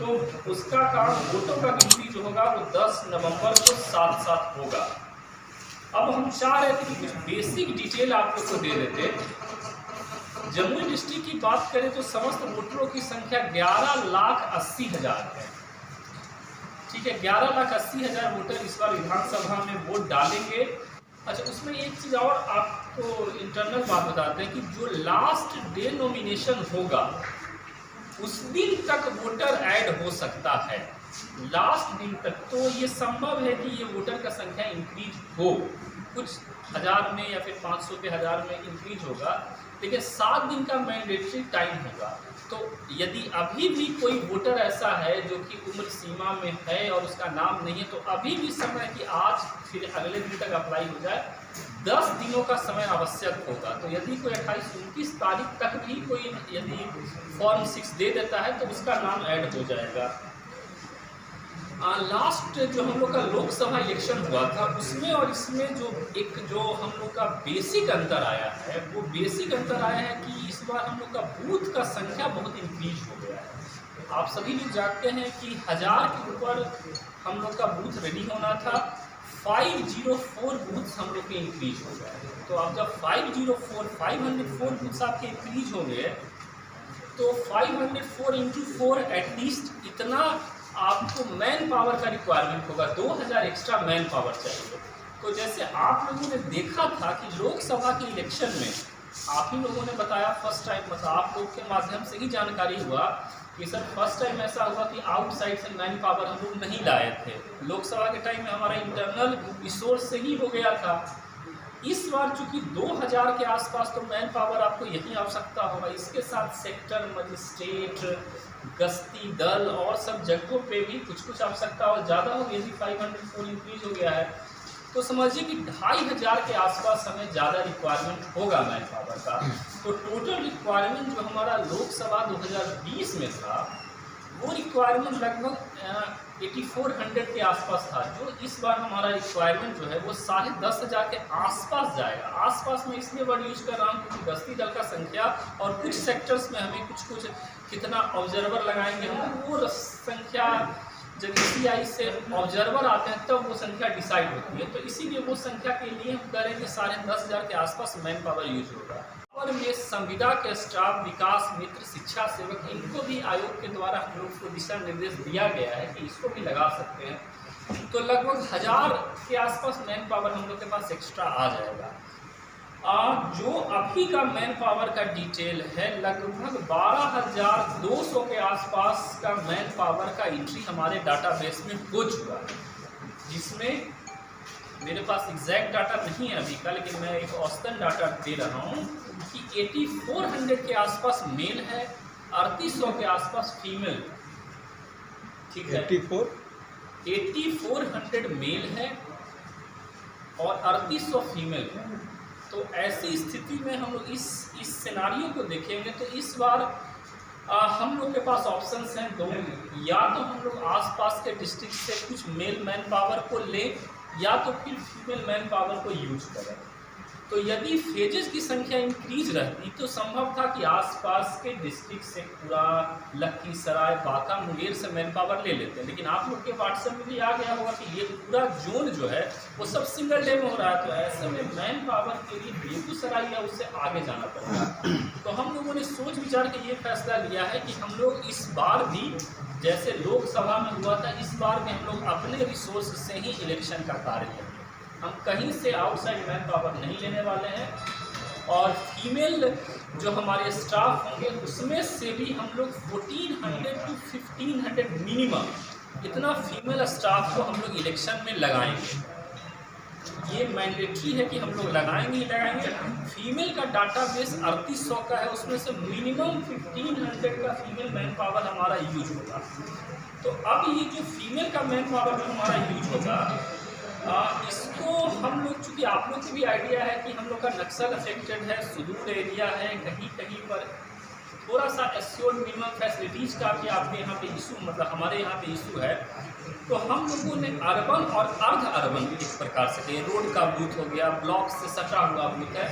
तो उसका काम वोटों का गिनती जो होगा वो 10 नवंबर को साथ साथ होगा। अब हम चाह रहे थे कि कुछ बेसिक डिटेल आप लोग को दे देते। जमुई डिस्ट्रिक्ट की बात करें तो समस्त वोटरों की संख्या 11,80,000 है। ठीक है, 11,80,000 वोटर इस बार विधानसभा में वोट डालेंगे। अच्छा, उसमें एक चीज़ और आपको इंटरनल बात बताते हैं कि जो लास्ट डे नॉमिनेशन होगा उस दिन तक वोटर ऐड हो सकता है, लास्ट दिन तक। तो ये संभव है कि ये वोटर का संख्या इंक्रीज हो, कुछ हज़ार में या फिर 500 के हज़ार में इंक्रीज होगा, लेकिन 7 दिन का मैंडेटरी टाइम होगा। तो यदि अभी भी कोई वोटर ऐसा है जो कि उम्र सीमा में है और उसका नाम नहीं है, तो अभी भी समय कि आज फिर अगले दिन तक अप्लाई हो जाए, 10 दिनों का समय आवश्यक होगा। तो यदि कोई 28-29 तारीख तक भी कोई यदि फॉर्म 6 दे देता है तो उसका नाम ऐड हो जाएगा। लास्ट जो हम लोग का लोकसभा इलेक्शन हुआ था उसमें और इसमें जो हम लोग का बेसिक अंतर आया है, वो बेसिक अंतर आया है कि इस बार हम लोग का बूथ का संख्या बहुत इंक्रीज हो गया है। आप सभी लोग जानते हैं कि 1000 के ऊपर हम लोग का बूथ रेडी होना था, 504 बूथ हम लोग के इंक्रीज हो गए। तो अब जब 504 बूथ आपके इंक्रीज हो गए तो 504 × 4 एटलीस्ट इतना आपको मैन पावर का रिक्वायरमेंट होगा, 2000 एक्स्ट्रा मैन पावर चाहिए। तो जैसे आप लोगों ने देखा था कि लोकसभा के इलेक्शन में आप ही लोगों ने बताया फर्स्ट टाइम, मतलब आप लोग के माध्यम से ही जानकारी हुआ कि सर फर्स्ट टाइम ऐसा हुआ कि आउटसाइड से मैन पावर हम लोग नहीं लाए थे। लोकसभा के टाइम में हमारा इंटरनल रिसोर्स से ही हो गया था। इस बार चूंकि 2000 के आसपास तो मैन पावर आपको यही आवश्यकता होगा, इसके साथ सेक्टर मजिस्ट्रेट, गश्ती दल और सब जगहों पे भी कुछ कुछ आवश्यकता और ज़्यादा हो। यदि 504 इंक्रीज हो गया है तो समझिए कि 2500 के आसपास हमें ज़्यादा रिक्वायरमेंट होगा मैन पावर का। तो टोटल रिक्वायरमेंट जो हमारा लोकसभा 2020 में था वो रिक्वायरमेंट लगभग 8400 के आसपास था। जो इस बार हमारा रिक्वायरमेंट जो है वो 10,500 के आसपास जाएगा। आसपास में इसलिए वर्ड यूज कर रहा हूँ क्योंकि गश्ती दल का संख्या और कुछ सेक्टर्स में हमें कुछ कितना ऑब्जर्वर लगाएंगे हम, वो संख्या जब CI से ऑब्जर्वर आते हैं तब वो संख्या डिसाइड होती है। तो इसीलिए वो संख्या के लिए हम कह रहे हैं कि 10,500 के आसपास मैन पावर यूज होगा। और ये संविदा के स्टाफ, विकास मित्र, शिक्षा सेवक, इनको भी आयोग के द्वारा हम लोग को दिशा निर्देश दिया गया है कि इसको भी लगा सकते हैं। तो लगभग 1000 के आसपास मैन पावर हम लोग के पास एक्स्ट्रा आ जाएगा। जो अभी का मैन पावर का डिटेल है, लगभग 12,200 के आसपास का मैन पावर का एंट्री हमारे डाटाबेस में हो चुका है, जिसमें मेरे पास एग्जैक्ट डाटा नहीं है अभी का, लेकिन मैं एक औसतन डाटा दे रहा हूँ कि 8400 के आसपास मेल है, 3800 के आसपास फीमेल। ठीक है, 8400 मेल है और 3800 फीमेल है। तो ऐसी स्थिति में हम लोग इस सिनारियो को देखेंगे तो इस बार हम लोग के पास ऑप्शंस हैं दो, या तो हम लोग आसपास के डिस्ट्रिक्ट से कुछ मेल मैन पावर को लें या तो फिर फीमेल मैन पावर को यूज करें। तो यदि फेजेस की संख्या इंक्रीज रहती तो संभव था कि आसपास के डिस्ट्रिक्ट से पूरा लखीसराय, बांका, मुंगेर से मैन पावर ले लेते हैं। लेकिन आप लोग के व्हाट्सएप में भी आ गया होगा कि ये पूरा जोन जो है वो सब सिंगल डे में हो रहा है, तो ऐसे में मैन पावर के लिए बेगूसराय या उससे आगे जाना पड़ेगा। तो हम लोगों ने सोच विचार के ये फैसला लिया है कि हम लोग इस बार भी जैसे लोकसभा में हुआ था, इस बार में हम लोग अपने रिसोर्स से ही इलेक्शन का कार्य करेंगे। हम कहीं से आउटसाइड मैन पावर नहीं लेने वाले हैं। और फीमेल जो हमारे स्टाफ होंगे उसमें से भी हम लोग 1400 to 1500 मिनिमम इतना फीमेल स्टाफ को हम लोग इलेक्शन में लगाएंगे। ये मैंडेटरी है कि हम लोग लगाएंगे ही लगाएंगे। फीमेल का डाटाबेस 3800 का है, उसमें से मिनिमम 1500 का फीमेल मैन पावर हमारा यूज होगा। तो अब ये जो फीमेल का मैन पावर जो हमारा यूज होगा, इसको हम लोग, चूँकि आप लोग को भी आइडिया है कि हम लोग का नक्सल अफेक्टेड है, सुदूर एरिया है, कहीं कहीं पर थोड़ा सा एश्योर्ड मिनिमम फैसिलिटीज़ का भी आपके यहाँ पे इशू, मतलब हमारे यहाँ पे इशू है। तो हम लोगों ने अर्बन और अर्ध अर्बन इस प्रकार से, रोड का बूथ हो गया, ब्लॉक से सटा हुआ बूथ है,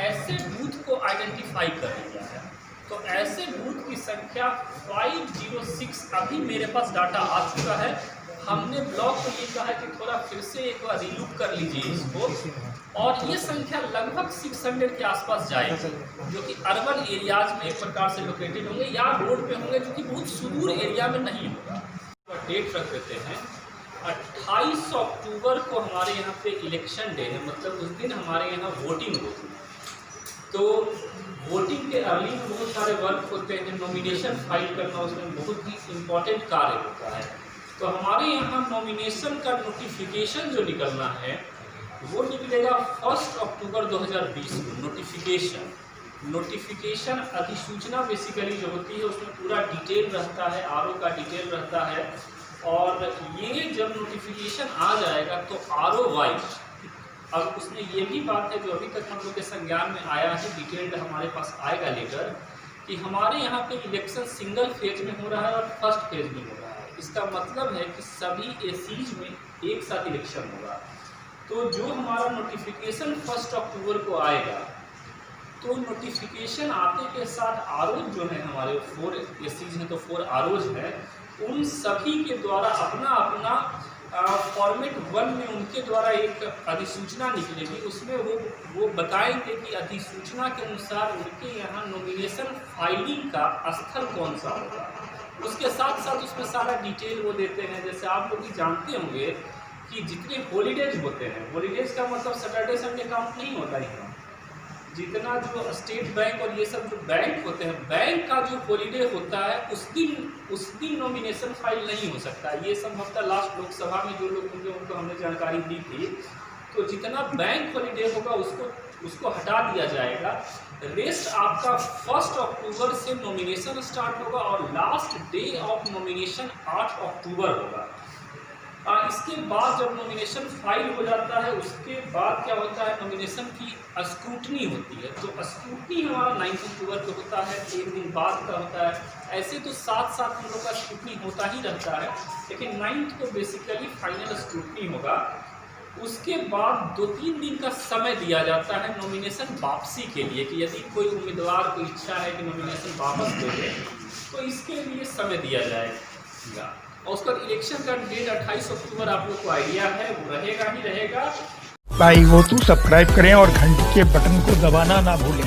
ऐसे बूथ को आइडेंटिफाई कर लिया है। तो ऐसे बूथ की संख्या 506 अभी मेरे पास डाटा आ चुका है। हमने ब्लॉक को ये कहा है कि थोड़ा फिर से एक बार रिलूप कर लीजिए इसको, और ये संख्या लगभग 600 के आसपास जाएगी, जो कि अर्बन एरियाज में एक प्रकार से लोकेटेड होंगे या रोड पे होंगे, जो कि बहुत सुदूर एरिया में नहीं होगा। डेट रख देते हैं 28 अक्टूबर को हमारे यहाँ पे इलेक्शन डे है, मतलब उस दिन हमारे यहाँ वोटिंग होती है। तो वोटिंग के अर्ली में बहुत सारे वर्क होते हैं, नॉमिनेशन फाइल करना उसमें बहुत ही इम्पोर्टेंट कार्य होता है। तो हमारे यहाँ नॉमिनेशन का नोटिफिकेशन जो निकलना है वो निकलेगा 1 अक्टूबर 2020 को। नोटिफिकेशन अधिसूचना बेसिकली जो होती है उसमें पूरा डिटेल रहता है, आरओ का डिटेल रहता है, और ये जब नोटिफिकेशन आ जाएगा तो आरओ वाइज, अब उसमें ये भी बात है जो अभी तक हम लोग के संज्ञान में आया है, डिटेल्ड हमारे पास आएगा लेटर, कि हमारे यहाँ पे इलेक्शन सिंगल फेज में हो रहा है और फर्स्ट फेज में हो रहा है। इसका मतलब है कि सभी एसीज में एक साथ इलेक्शन होगा। तो जो हमारा नोटिफिकेशन 1 अक्टूबर को आएगा, तो नोटिफिकेशन आते के साथ आरोज जो है हमारे 4 एसीज हैं, तो 4 आरोज हैं, उन सभी के द्वारा अपना अपना फॉर्मेट 1 में उनके द्वारा एक अधिसूचना निकलेगी। उसमें वो बताएंगे कि अधिसूचना के अनुसार उनके यहाँ नॉमिनेशन फाइलिंग का स्थल कौन सा होगा। उसके साथ साथ उसमें सारा डिटेल वो देते हैं। जैसे आप लोग भी जानते होंगे कि जितने हॉलीडेज होते हैं, हॉलीडेज का मतलब सैटरडे संडे काउंट नहीं होता है। जितना जो स्टेट बैंक और ये सब जो बैंक होते हैं, बैंक का जो हॉलीडे होता है उस दिन नॉमिनेशन फाइल नहीं हो सकता। ये संभवतः लास्ट लोकसभा में जो लोग होंगे उनको हमने जानकारी दी थी। तो जितना बैंक हॉलीडे होगा उसको हटा दिया जाएगा। रेस्ट आपका 1 अक्टूबर से नॉमिनेशन स्टार्ट होगा और लास्ट डे ऑफ नॉमिनेशन 8 अक्टूबर होगा। इसके बाद जब नॉमिनेशन फाइल हो जाता है उसके बाद क्या होता है, नॉमिनेशन की स्क्रूटनी होती है। तो स्क्रूटनी हमारा 9 अक्टूबर को होता है, एक दिन बाद का होता है। ऐसे तो साथ हम लोग का स्क्रूटनी होता ही रहता है, लेकिन 9 को बेसिकली फाइनल स्क्रूटनी होगा। उसके बाद 2-3 दिन का समय दिया जाता है नॉमिनेशन वापसी के लिए, कि यदि कोई उम्मीदवार को इच्छा है कि नॉमिनेशन वापस दे दे तो इसके लिए समय दिया जाएगा। और उसका इलेक्शन का डेट 28 अक्टूबर आप लोग को आइडिया है, वो रहेगा ही रहेगा। भाई वो तू सब्सक्राइब करें और घंटी के बटन को दबाना ना भूलें।